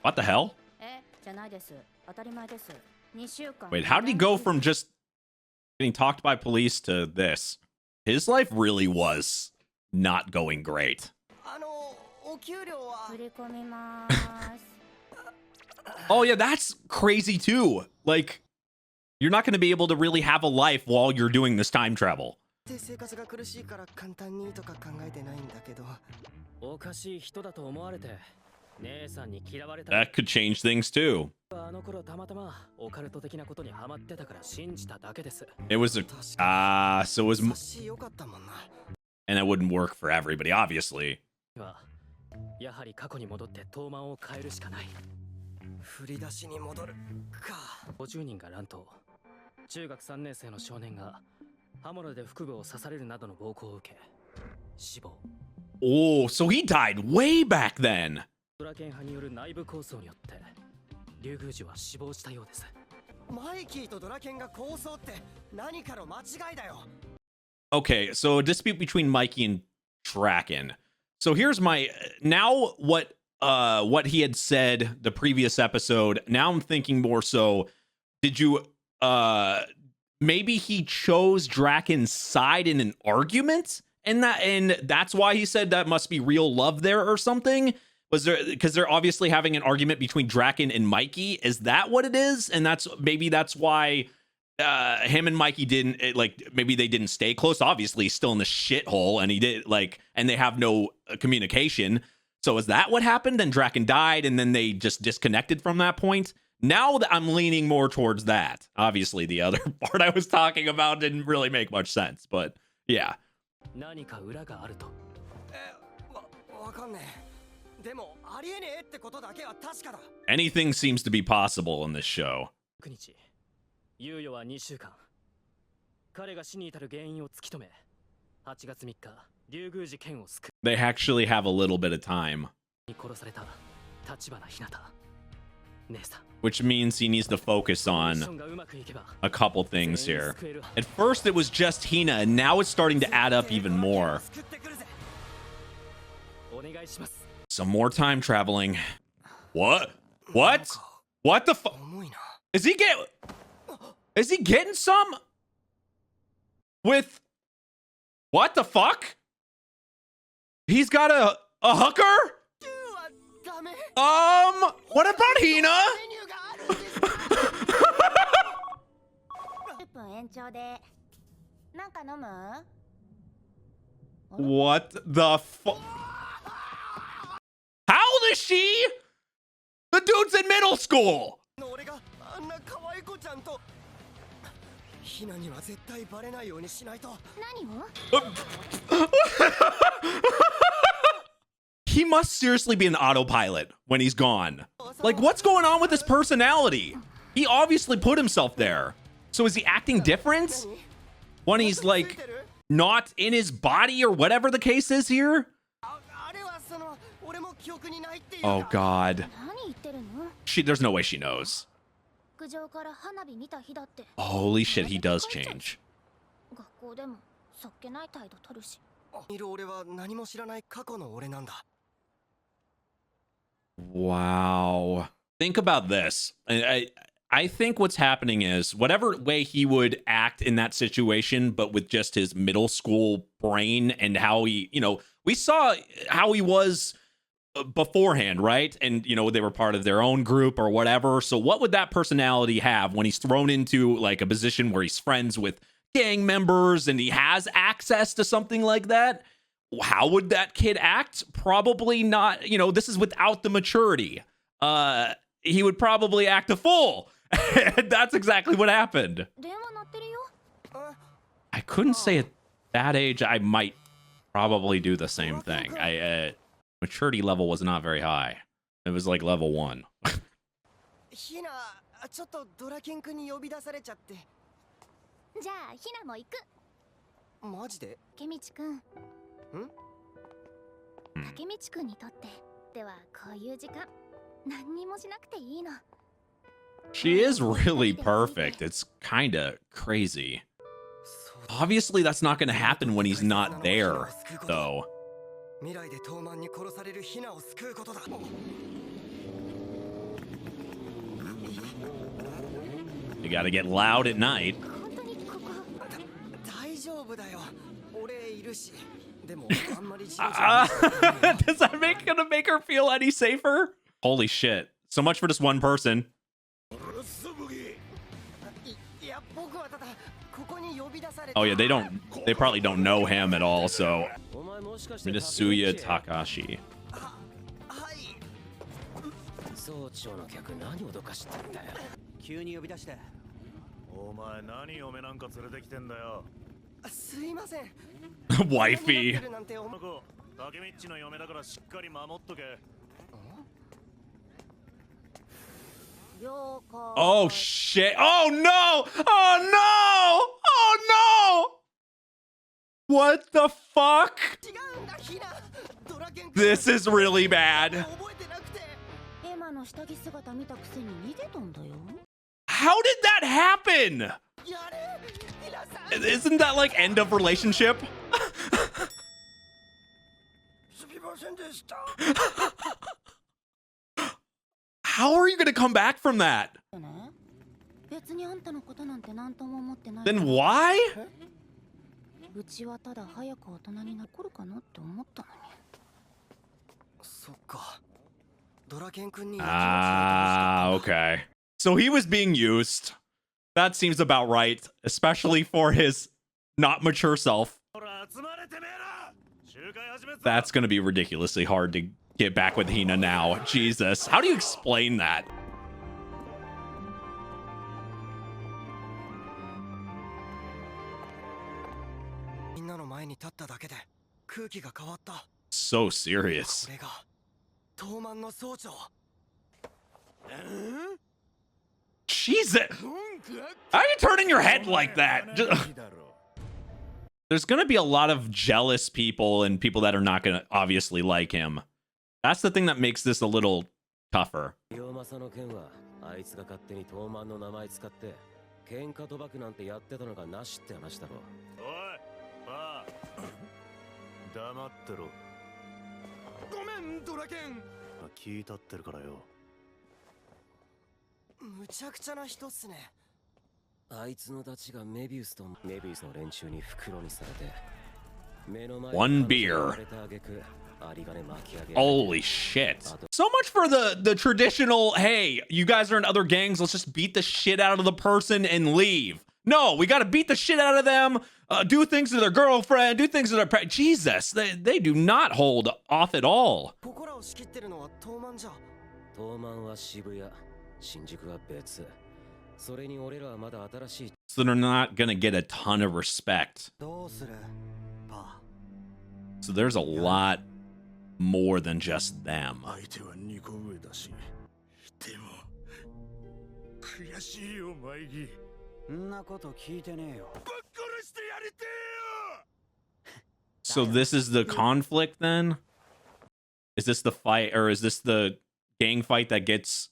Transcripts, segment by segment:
What the hell? Wait, how did he go from just getting talked by police to this? His life really was not going great. Oh yeah, that's crazy too. Like, you're not going to be able to really have a life while you're doing this time travel. That could change things too. It was a so it was, and it wouldn't work for everybody, obviously. やはり過去に戻って東卍を変えるしかない。振り出しに戻るか。50人が乱闘。中学3年生の少年が刃物で腹部を刺されるなどの暴行を受け死亡。Oh, so he died way back then. ドラケン派による内部抗争によって竜宮寺は死亡したようです。マイキーとドラケンが抗争って何かの間違いだよ。Okay, so a dispute between Mikey and Draken. So here's my now what he had said the previous episode. Now I'm thinking more so, did you maybe he chose Draken's side in an argument, and that's why he said that must be real love there or something? Was there, because they're obviously having an argument between Draken and Mikey? Is that what it is? And that's why him and Mikey didn't, maybe they didn't stay close. Obviously he's still in the shithole, and he did and they have no communication. So is that what happened? And Draken died, and then they just disconnected from that point. Now that I'm leaning more towards that. Obviously the other part I was talking about didn't really make much sense, but yeah. Anything seems to be possible in this show. 猶予は2週間。彼が死に至る原因を突き止め、8月3日、竜宮寺県を救う。They actually have a little bit of time. に殺された橘ひなた。姉さん。Which means he needs to focus on a couple things here. At first it was just Hina, and now it's starting to add up even more. Some more time traveling. What? What? What the fuck? Is he getting some? With what the fuck? He's got a hooker? What about Hina? What the fuck? How old is she? The dude's in middle school. He must seriously be an autopilot when he's gone. Like, what's going on with his personality? He obviously put himself there. So is he acting different when he's like not in his body or whatever the case is here? Oh God. There's no way she knows. Holy shit, he does change. Wow. Think about this. I think what's happening is whatever way he would act in that situation, but with just his middle school brain and how he, we saw how he was beforehand, right? And, they were part of their own group or whatever. So what would that personality have when he's thrown into like a position where he's friends with gang members and he has access to something like that? How would that kid act? Probably not. This is without the maturity. He would probably act a fool. That's exactly what happened. I couldn't say at that age I might probably do the same thing. Maturity level was not very high. It was like level 1. She is really perfect. It's kind of crazy. Obviously, that's not going to happen when he's not there, though. 未来で東卍に殺されるヒナを救うことだ。 You gotta get loud at night. 大丈夫だよ。俺いるし。でもあんまり Does that gonna make her feel any safer? Holy shit. So much for this one person. いや僕はただここに呼び出された。 Oh yeah, they probably don't know him at all, so お前もしかして Minasuya Takashi. はい。総長の客何脅かしてんだよ。急に呼び出して。お前何嫁なんか連れてきてんだよ。すいません。 Wifey. なんて思う。この子タケミッチの嫁だからしっかり守っとけ。 Oh shit. Oh no. Oh no. Oh no. What the fuck? 違うんだヒナ。ドラケン君。 This is really bad. 覚えてなくて。エマの下着姿見たくせに逃げたんだよ。 How did that happen? やれ。ヒナさん。 Isn't that like end of relationship? すみませんでした。 How are you gonna come back from that? ね、別にあんたのことなんて何とも思ってない。 Then why? うちはただ早く大人に残るかなって思ったのに。そっか。ドラケン君に。 Ah, okay. So he was being used. That seems about right, especially for his not mature self. ほら集まれてめえら。集会始めた。 That's gonna be ridiculously hard to get back with Hina now. Jesus. How do you explain that? みんなの前に立っただけで空気が変わった。 So serious. これが東卍の総長。 Jesus. How are you turning your head like that? There's gonna be a lot of jealous people and people that are not gonna obviously like him. That's the thing that makes this a little tougher. 龍政の件はあいつが勝手に東卍の名前使って喧嘩賭博なんてやってたのがなしって話だろ。おい、バー。黙ってろ。ごめんドラケン。聞いたってるからよ。むちゃくちゃな人っすね。あいつのダチがメビウスの連中に袋にされて目の前 One beer. Holy shit. So much for the traditional, hey, you guys are in other gangs, let's just beat the shit out of the person and leave. No, we gotta beat the shit out of them, do things to their girlfriend, do things to their Jesus, they do not hold off at all. ここらを仕切ってるのは東卍じゃ。東卍は渋谷、新宿は別。それに俺らはまだ新しい。 So they're not gonna get a ton of respect. どうするバ So there's a lot more than just them. 相手は2個上だし。でも悔しいよマイギー。ー。んなこと聞いてねえよ。ぶっ殺してやりてえよ。 So this is the conflict then? Is this the fight, or is this the gang fight that gets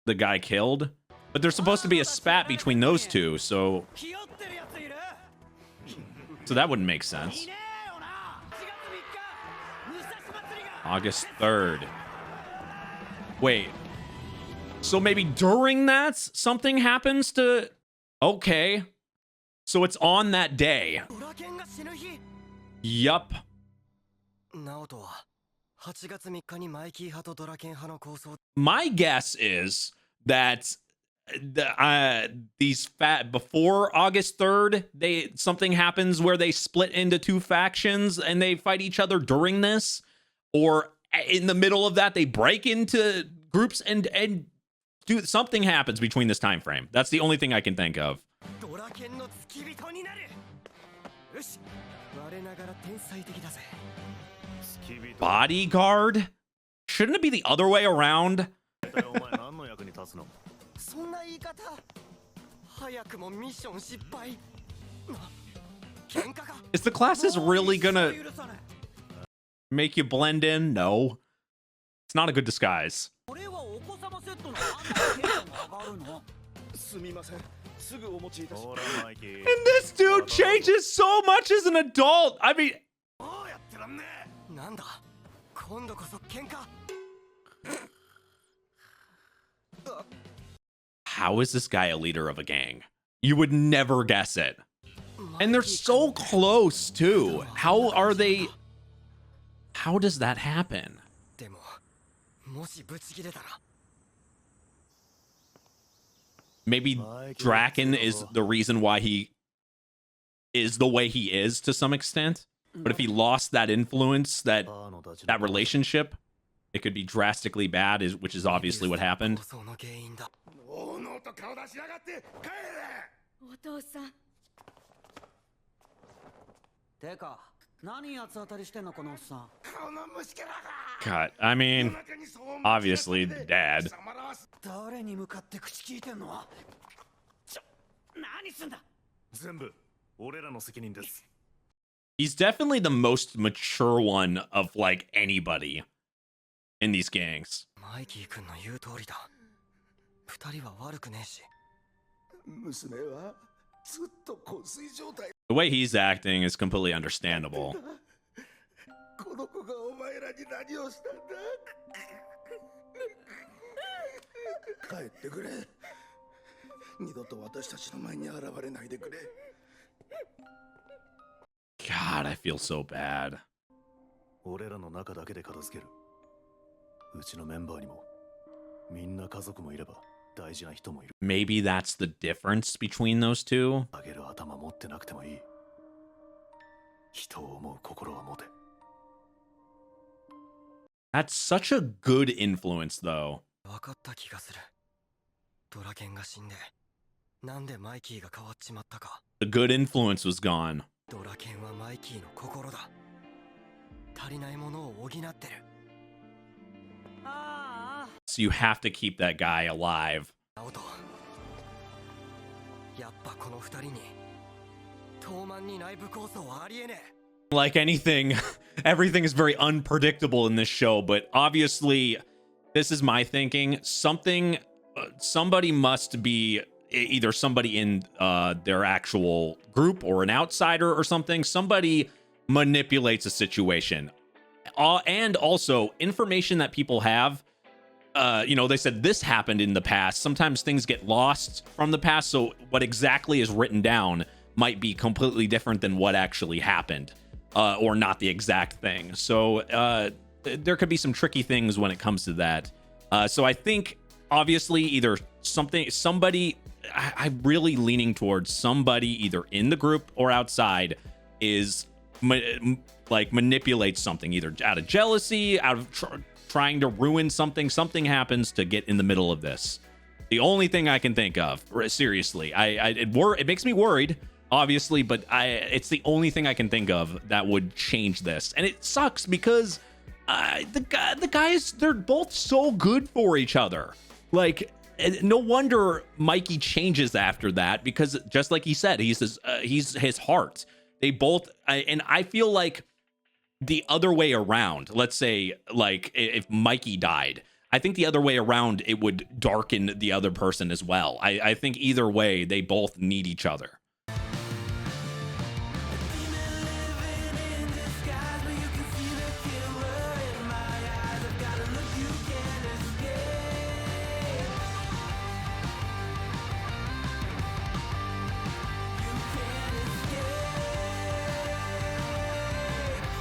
the guy killed? But there's supposed to be a spat between those two, so ひよってるやついる。 so that wouldn't make sense. いねえよな。4月3日武蔵祭りが。 August 3rd. Wait. So maybe during that something happens to okay. So it's on that day. ドラケンが死ぬ日。 Yup. ナオトは8月3日にマイキー派とドラケン派の構想。 My guess is that these before August 3rd, something happens where they split into two factions and they fight each other during this, or in the middle of that they break into groups and do something happens between this time frame. That's the only thing I can think of. ドラケンの付き人になる。よし。我ながら天才的だぜ。 Bodyguard? Shouldn't it be the other way around? お前何の役に立つの？そんな言い方。早くもミッション失敗。喧嘩か。 Is the classes really gonna make you blend in? No. It's not a good disguise. 俺はお子様セットのあんなテンションが上がるの。すみません。すぐお持ちいたし。ほらマイキー。 And this dude changes so much as an adult. I mean, どうやってらんねえ。なんだ今度こそ喧嘩 How is this guy a leader of a gang? You would never guess it. And they're so close too. How are they? How does that happen? でももしブチ切れたら Maybe Draken is the reason why he is the way he is to some extent. But if he lost that influence, that relationship, it could be drastically bad, which is obviously what happened. その原因だおのと顔出しやがって帰れお父さんてか何八つ当たりしてんのこのおっさんこの虫けらが God, I mean, obviously, dad. 誰に向かって口聞いてんの何すんだ全部俺らの責任です He's definitely the most mature one of like anybody in these gangs. マイキー君の言う通りだ二人は悪くねえし娘はずっと昏睡状態 The way he's acting is completely understandable. この子がお前らに何をしたんだ帰ってくれ二度と私たちの前に現れないでくれ God, I feel so bad. 俺らの中だけで片付けるうちのメンバーにもみんな家族もいれば大事な人もいる Maybe that's the difference between those two. あげる頭持ってなくてもいい人を思う心は持て That's such a good influence, though. 分かった気がするドラケンが死んでなんでマイキーが変わっちまったか The good influence was gone. ドラケンはマイキーの心だ足りないものを補ってる So you have to keep that guy alive. ナオトやっぱこの二人に東卍に内部抗争はありえねえ Like anything, everything is very unpredictable in this show, but obviously, this is my thinking. Somebody must be either somebody in their actual group or an outsider or something. Somebody manipulates a situation. And also, information that people have. They said this happened in the past. Sometimes things get lost from the past, so what exactly is written down might be completely different than what actually happened, or not the exact thing. So there could be some tricky things when it comes to that. So I think obviously either somebody, I'm really leaning towards somebody either in the group or outside is manipulates something either out of jealousy, out of trying to ruin something happens to get in the middle of this. The only thing I can think of, seriously, it makes me worried, obviously, but it's the only thing I can think of that would change this. And it sucks because the guys, they're both so good for each other. Like, no wonder Mikey changes after that, because just like he said, he's his heart. They both, and I feel like the other way around, let's say, like, if Mikey died, I think the other way around, it would darken the other person as well. I think either way, they both need each other.